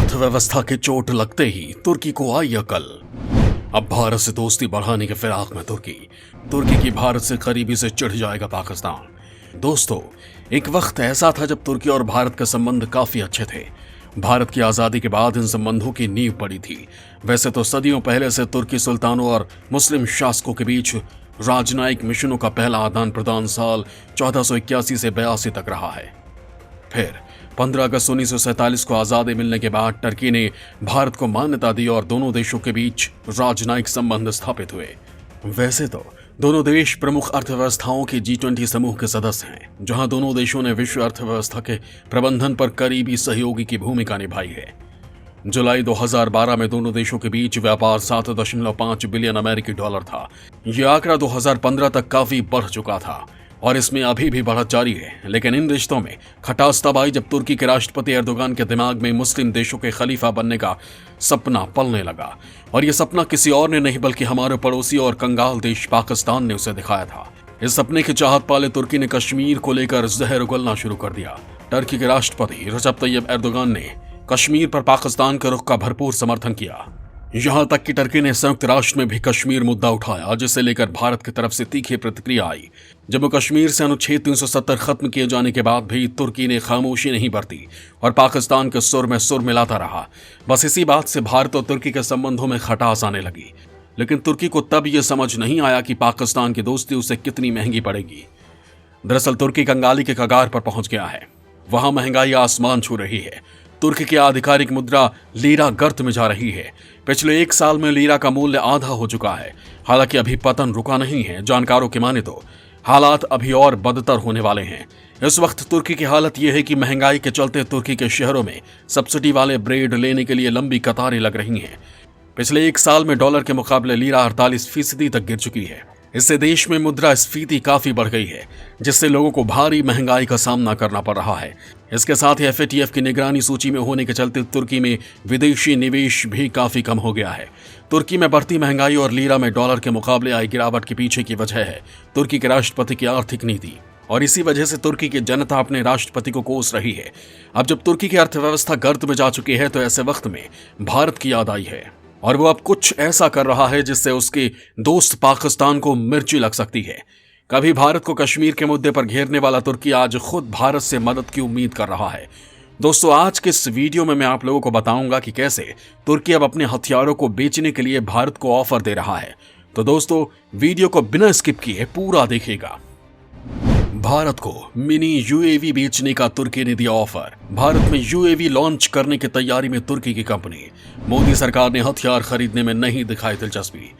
अर्थव्यवस्था के चोट लगते ही तुर्की को आई अकल। अब भारत से दोस्ती बढ़ाने के फिराक में तुर्की की भारत से करीबी से चिढ़ जाएगा पाकिस्तान। दोस्तों, एक वक्त ऐसा था जब तुर्की और भारत के संबंध काफी अच्छे थे। भारत की आजादी के बाद इन संबंधों की नींव पड़ी थी। वैसे तो सदियों पहले से तुर्की सुल्तानों और मुस्लिम शासकों के बीच राजनयिक मिशनों का पहला आदान प्रदान साल 1481 से 82 तक रहा है। फिर 15 अगस्त 1947 को आजादी मिलने के बाद टर्की ने भारत को मान्यता दी और दोनों देशों के बीच राजनयिक संबंध स्थापित हुए। वैसे तो दोनों देश प्रमुख अर्थव्यवस्थाओं के G20 समूह के सदस्य हैं, जहां दोनों देशों ने विश्व अर्थव्यवस्था के प्रबंधन पर करीबी सहयोगी की भूमिका निभाई है। जुलाई 2012 में दोनों देशों के बीच व्यापार 7.5 बिलियन अमेरिकी डॉलर था। यह आंकड़ा 2015 तक काफी बढ़ चुका था और इसमें अभी भी बढ़त जारी है। लेकिन इन रिश्तों में खटास तब आई जब तुर्की के राष्ट्रपति एर्दोगान के दिमाग में मुस्लिम देशों के खलीफा बनने का सपना पलने लगा। और यह सपना किसी और ने नहीं बल्कि हमारे पड़ोसी और कंगाल देश पाकिस्तान ने उसे दिखाया था। इस सपने की चाहत पाले तुर्की ने कश्मीर को लेकर जहर उगलना शुरू कर दिया। टर्की के राष्ट्रपति रजब तैयब एर्दोगान ने कश्मीर पर पाकिस्तान के रुख का भरपूर समर्थन किया। यहां तक कि टर्की ने संयुक्त राष्ट्र में भी कश्मीर मुद्दा उठाया, जिसे लेकर भारत की तरफ से तीखी प्रतिक्रिया आई। जम्मू कश्मीर से अनुच्छेद 370 खत्म किए जाने के बाद भी तुर्की ने खामोशी नहीं बरती और पाकिस्तान के सुर में सुर मिलाता रहा। बस इसी बात से भारत और तुर्की के संबंधों में खटास आने लगी। लेकिन तुर्की को तब यह समझ नहीं आया कि पाकिस्तान की दोस्ती उसे कितनी महंगी पड़ेगी। दरअसल तुर्की कंगाली के कगार पर पहुंच गया है। वहां महंगाई आसमान छू रही है। तुर्की की आधिकारिक मुद्रा लीरा गर्त में जा रही है। पिछले 1 साल में लीरा का मूल्य आधा हो चुका है। हालांकि अभी पतन रुका नहीं है। जानकारों की माने तो हालात अभी और बदतर होने वाले हैं। इस वक्त तुर्की की हालत यह है कि महंगाई के चलते तुर्की के शहरों में सब्सिडी वाले ब्रेड लेने के लिए लंबी कतारें लग रही हैं। पिछले 1 साल में डॉलर के मुकाबले लीरा 48% तक गिर चुकी है। इससे देश में मुद्रास्फीति काफी बढ़ गई है, जिससे लोगों को भारी महंगाई का सामना करना पड़ रहा है। इसके साथ ही FATF की निगरानी सूची में होने के चलते तुर्की में विदेशी निवेश भी काफी कम हो गया है। तुर्की में बढ़ती महंगाई और लीरा में डॉलर के मुकाबले आई गिरावट के पीछे की वजह है तुर्की के राष्ट्रपति की आर्थिक नीति। और इसी वजह से तुर्की की जनता अपने राष्ट्रपति को कोस रही है। अब जब तुर्की की अर्थव्यवस्था गर्त में जा चुकी है तो ऐसे वक्त में भारत की याद आई है और वो अब कुछ ऐसा कर रहा है जिससे उसके दोस्त पाकिस्तान को मिर्ची लग सकती है। कभी भारत को कश्मीर के मुद्दे पर घेरने वाला तुर्की आज खुद भारत से मदद की उम्मीद कर रहा है। दोस्तों, आज के इस वीडियो में मैं आप लोगों को बताऊंगा कि कैसे तुर्की अब अपने हथियारों को बेचने के लिए भारत को ऑफर दे रहा है। तो दोस्तों, वीडियो को बिना स्किप किए पूरा देखिएगा। भारत को मिनी UAV बेचने का तुर्की ने दिया ऑफर। भारत में UAV लॉन्च करने की तैयारी में तुर्की की कंपनी। मोदी सरकार ने हथियार खरीदने में नहीं दिखाई दिलचस्पी।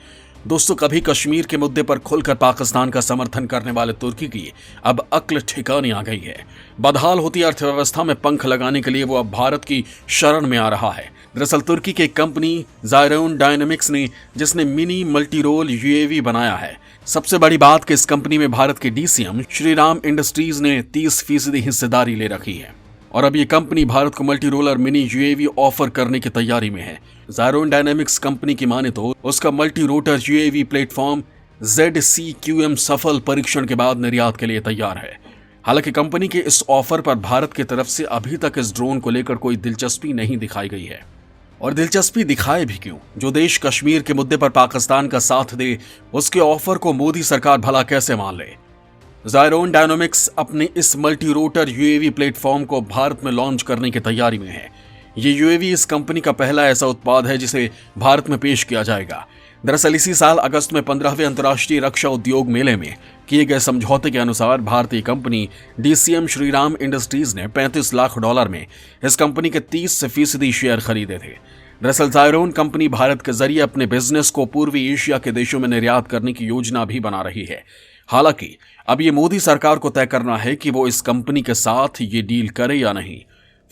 दोस्तों, कभी कश्मीर के मुद्दे पर खुलकर पाकिस्तान का समर्थन करने वाले तुर्की की अब अक्ल ठिकाने आ गई है। बदहाल होती अर्थव्यवस्था में पंख लगाने के लिए वो अब भारत की शरण में आ रहा है। दरअसल तुर्की की कंपनी ज़ायरोन डायनामिक्स ने, जिसने मिनी मल्टी रोल UAV बनाया है। सबसे बड़ी बात कि इस कंपनी में भारत के DCM श्रीराम इंडस्ट्रीज ने 30% हिस्सेदारी ले रखी है और अब ये कंपनी भारत को multi roller mini UAV offer करने की तैयारी में है। ज़ायरोन डायनामिक्स कंपनी की माने तो उसका multi rotor UAV platform ZCQM सफल परीक्षण के बाद निर्यात के लिए तैयार है। हालांकि कंपनी के इस ऑफर पर भारत की तरफ से अभी तक इस ड्रोन को लेकर कोई दिलचस्पी नहीं दिखाई गई है। और दिलचस्पी दिखाए भी क्यों? जो देश कश्मीर के मुद्दे पर पाकिस्तान का साथ दे, उसके ऑफर को मोदी सरकार भला कैसे मान ले? ज़ायरोन डायनामिक्स अपने इस मल्टी रोटर UAV प्लेटफॉर्म को भारत में लॉन्च करने की तैयारी में है। ये UAV इस कंपनी का पहला ऐसा उत्पाद है जिसे भारत में पेश किया जाएगा। दरअसल इसी साल अगस्त में 15वें अंतर्राष्ट्रीय रक्षा उद्योग मेले में किए गए समझौते के अनुसार भारतीय कंपनी DCM श्रीराम इंडस्ट्रीज ने $35 लाख में इस कंपनी के 30% शेयर खरीदे थे। दरअसल ज़ायरोन कंपनी भारत के जरिए अपने बिजनेस को पूर्वी एशिया के देशों में निर्यात करने की योजना भी बना रही है। हालांकि अब ये मोदी सरकार को तय करना है कि वो इस कंपनी के साथ ये डील करे या नहीं।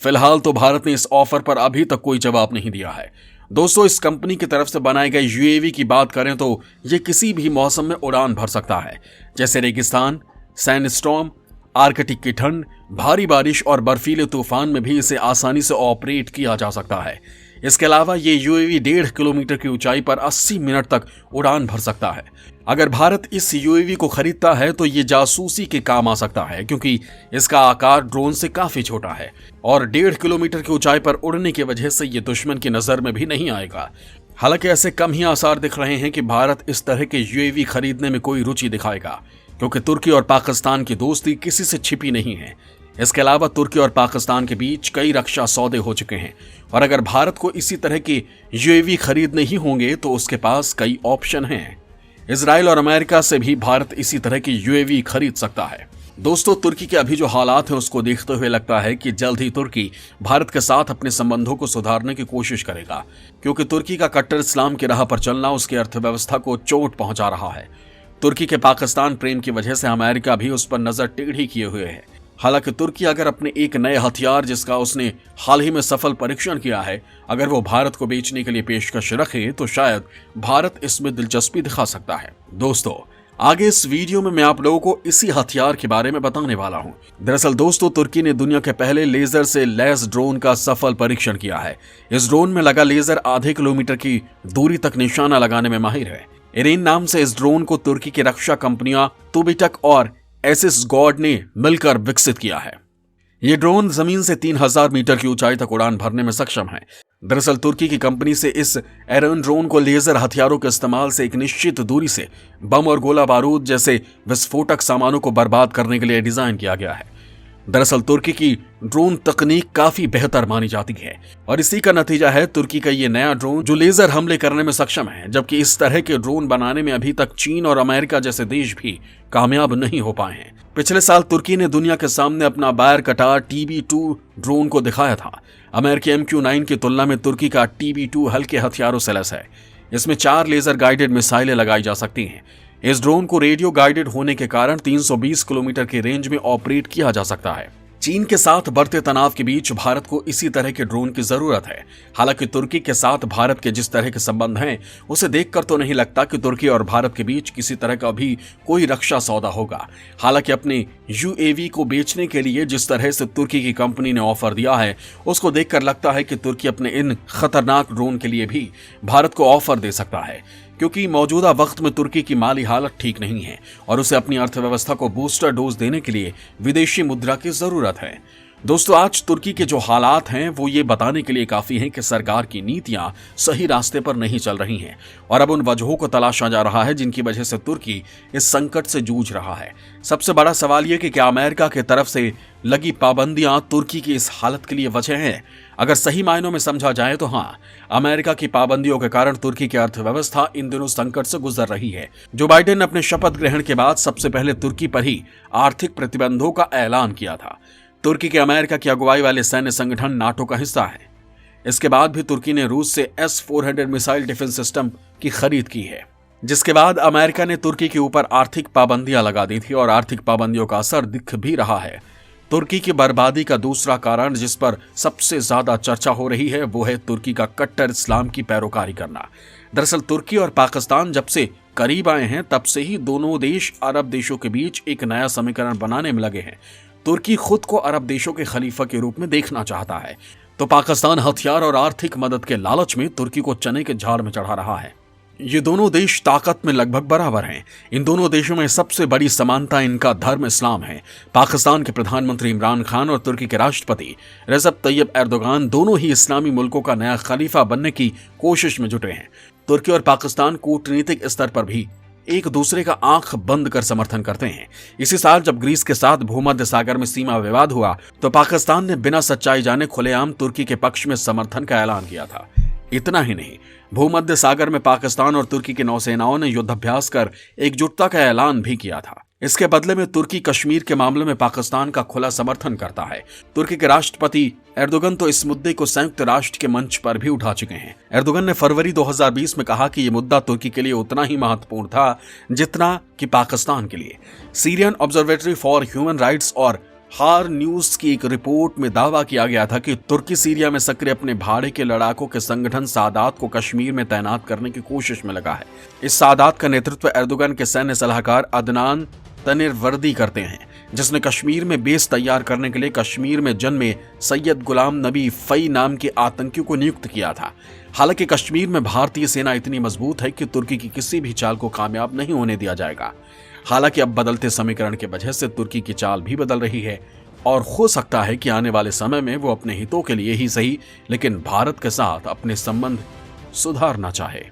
फिलहाल तो भारत ने इस ऑफर पर अभी तक कोई जवाब नहीं दिया है। दोस्तों, इस कंपनी की तरफ से बनाए गए UAV की बात करें तो ये किसी भी मौसम में उड़ान भर सकता है, जैसे रेगिस्तान, सैंडस्टॉर्म, आर्कटिक की ठंड भारी बारिश और बर्फीले तूफान में भी इसे आसानी से ऑपरेट किया जा सकता है। इसके अलावा ये यूएवी 1.5 किलोमीटर की ऊंचाई पर 80 मिनट तक उड़ान भर सकता है। अगर भारत इस यूएवी को खरीदता है तो ये जासूसी के काम आ सकता है, क्योंकि इसका आकार ड्रोन से काफी छोटा है और 1.5 किलोमीटर की ऊंचाई पर उड़ने की वजह से ये दुश्मन की नजर में भी नहीं आएगा। हालांकि ऐसे कम ही आसार दिख रहे हैं कि भारत इस तरह के यूएवी खरीदने में कोई रुचि दिखाएगा, क्योंकि तुर्की और पाकिस्तान की दोस्ती किसी से छिपी नहीं है। इसके अलावा तुर्की और पाकिस्तान के बीच कई रक्षा सौदे हो चुके हैं और अगर भारत को इसी तरह के यूएवी खरीदने ही होंगे तो उसके पास कई ऑप्शन हैं। इजराइल और अमेरिका से भी भारत इसी तरह की यूएवी खरीद सकता है। दोस्तों, तुर्की के अभी जो हालात हैं उसको देखते हुए लगता है कि जल्द ही तुर्की भारत के साथ अपने संबंधों को सुधारने की कोशिश करेगा, क्योंकि तुर्की का कट्टर इस्लाम की राह पर चलना उसकी अर्थव्यवस्था को चोट पहुंचा रहा है। तुर्की के पाकिस्तान प्रेम की वजह से अमेरिका भी उस पर नजर टेढ़ी किए हुए है। हालांकि तुर्की अगर अपने एक नए हथियार, जिसका उसने हाल ही में सफल परीक्षण किया है, अगर वो भारत को बेचने के लिए पेशकश रखे तो शायद भारत इसमें दिलचस्पी दिखा सकता है। दोस्तों, आगे इस वीडियो में मैं आप लोगों को इसी हथियार के बारे में बताने वाला हूं। दरअसल दोस्तों, तुर्की ने दुनिया के पहले लेजर से लैस ड्रोन का सफल परीक्षण किया है। इस ड्रोन में लगा लेजर आधे किलोमीटर की दूरी तक निशाना लगाने में माहिर है। इरेन नाम से इस ड्रोन को तुर्की की रक्षा कंपनियां तुबिटक और एसिस गॉड ने मिलकर विकसित किया है। ये ड्रोन जमीन से 3000 मीटर की ऊंचाई तक उड़ान भरने में सक्षम है। दरअसल तुर्की की कंपनी से इस एरन ड्रोन को लेजर हथियारों के इस्तेमाल से एक निश्चित दूरी से बम और गोला बारूद जैसे विस्फोटक सामानों को बर्बाद करने के लिए डिजाइन किया गया है। दरअसल तुर्की की ड्रोन तकनीक काफी बेहतर मानी जाती है और इसी का नतीजा है तुर्की का ये नया ड्रोन जो लेजर हमले करने में सक्षम है, जबकि इस तरह के ड्रोन बनाने में अभी तक चीन और अमेरिका जैसे देश भी कामयाब नहीं हो पाए हैं। पिछले साल तुर्की ने दुनिया के सामने अपना बायर कटार TB2 ड्रोन को दिखाया था। अमेरिकी MQ-9 की तुलना में तुर्की का TB2 हल्के हथियारों से लैस है। इसमें 4 लेजर गाइडेड मिसाइलें लगाई जा सकती हैं। इस ड्रोन को रेडियो गाइडेड होने के कारण 320 किलोमीटर की रेंज में ऑपरेट किया जा सकता है। चीन के साथ बढ़ते तनाव के बीच भारत को इसी तरह के ड्रोन की जरूरत है। हालांकि तुर्की के साथ भारत के जिस तरह के संबंध हैं, उसे देखकर तो नहीं लगता कि तुर्की और भारत के बीच किसी तरह का भी कोई रक्षा सौदा होगा। हालांकि अपने यूएवी को बेचने के लिए जिस तरह से तुर्की की कंपनी ने ऑफर दिया है, उसको देखकर लगता है कि तुर्की अपने इन खतरनाक ड्रोन के लिए भी भारत को ऑफर दे सकता है, क्योंकि मौजूदा वक्त में तुर्की की माली हालत ठीक नहीं है और उसे अपनी अर्थव्यवस्था को बूस्टर डोज देने के लिए विदेशी मुद्रा की जरूरत है। दोस्तों, आज तुर्की के जो हालात हैं वो ये बताने के लिए काफी हैं कि सरकार की नीतियां सही रास्ते पर नहीं चल रही हैं और अब उन वजहों को तलाशा जा रहा है जिनकी वजह से तुर्की इस संकट से जूझ रहा है। सबसे बड़ा सवाल ये कि क्या अमेरिका की तरफ से लगी पाबंदियां तुर्की की इस हालत के लिए वजह हैं? अगर सही मायनों में समझा जाए तो हाँ, अमेरिका की पाबंदियों के कारण तुर्की की अर्थव्यवस्था इन दिनों संकट से गुजर रही है। जो बाइडेन ने अपने शपथ ग्रहण के बाद सबसे पहले तुर्की पर ही आर्थिक प्रतिबंधों का ऐलान किया था। तुर्की के अमेरिका की अगुवाई वाले सैन्य संगठन नाटो का हिस्सा है। इसके बाद भी तुर्की ने रूस से S-400 मिसाइल डिफेंस सिस्टम की खरीद की है, जिसके बाद अमेरिका ने तुर्की के ऊपर आर्थिक पाबंदियां लगा दी थी और आर्थिक पाबंदियों का असर दिख भी रहा है। तुर्की की बर्बादी का दूसरा कारण जिस पर सबसे ज्यादा चर्चा हो रही है वो है तुर्की का कट्टर इस्लाम की पैरोकारी करना। दरअसल तुर्की और पाकिस्तान जब से करीब आए हैं तब से ही दोनों देश अरब देशों के बीच एक नया समीकरण बनाने में लगे हैं। तुर्की खुद को अरब देशों के खलीफा के रूप में देखना चाहता है, तो पाकिस्तान हथियार और आर्थिक मदद के लालच में तुर्की को चने के झाड़ में चढ़ा रहा है। ये दोनों देश ताकत में लगभग बराबर हैं। इन दोनों देशों में सबसे बड़ी समानता इनका धर्म इस्लाम है। पाकिस्तान के प्रधानमंत्री इमरान खान और तुर्की के राष्ट्रपति रेजब तैयब एर्दोगान दोनों ही इस्लामी मुल्कों का नया खलीफा बनने की कोशिश में जुटे हैं। तुर्की और पाकिस्तान कूटनीतिक स्तर पर भी एक दूसरे का आंख बंद कर समर्थन करते हैं। इसी साल जब ग्रीस के साथ भूमध्य सागर में सीमा विवाद हुआ तो पाकिस्तान ने बिना सच्चाई जाने खुलेआम तुर्की के पक्ष में समर्थन का ऐलान किया था। इतना ही नहीं, भूमध्य सागर में पाकिस्तान और तुर्की की नौसेनाओं ने युद्धाभ्यास कर एकजुटता का ऐलान भी किया था। इसके बदले में तुर्की कश्मीर के मामले में पाकिस्तान का खुला समर्थन करता है। तुर्की के राष्ट्रपति एर्दोगन तो इस मुद्दे को संयुक्त राष्ट्र के मंच पर भी उठा चुके हैं। एर्दोगन ने फरवरी 2020 में कहा कि यह मुद्दा तुर्की के लिए उतना ही महत्वपूर्ण था जितना कि पाकिस्तान के लिए। Syrian observatory for human rights और हार न्यूज की एक रिपोर्ट में दावा किया गया था कि तुर्की सीरिया में सक्रिय अपने भाड़े के लड़ाकों के संगठन सादात को कश्मीर में तैनात करने की कोशिश में लगा है। इस सादात का नेतृत्व एर्दोगन के सैन्य सलाहकार अदनान तनिरवर्दी करते हैं। जिसने कश्मीर में बेस तैयार करने के लिए कश्मीर में जन्मे सैयद गुलाम नबी फई नाम के आतंकी को नियुक्त किया था। हालांकि कश्मीर में भारतीय सेना इतनी मजबूत है कि तुर्की की किसी भी चाल को कामयाब नहीं होने दिया जाएगा। हालांकि अब बदलते समीकरण की वजह से तुर्की की चाल भी बदल रही है और हो सकता है कि आने वाले समय में वो अपने हितों के लिए ही सही, लेकिन भारत के साथ अपने संबंध सुधारना चाहे।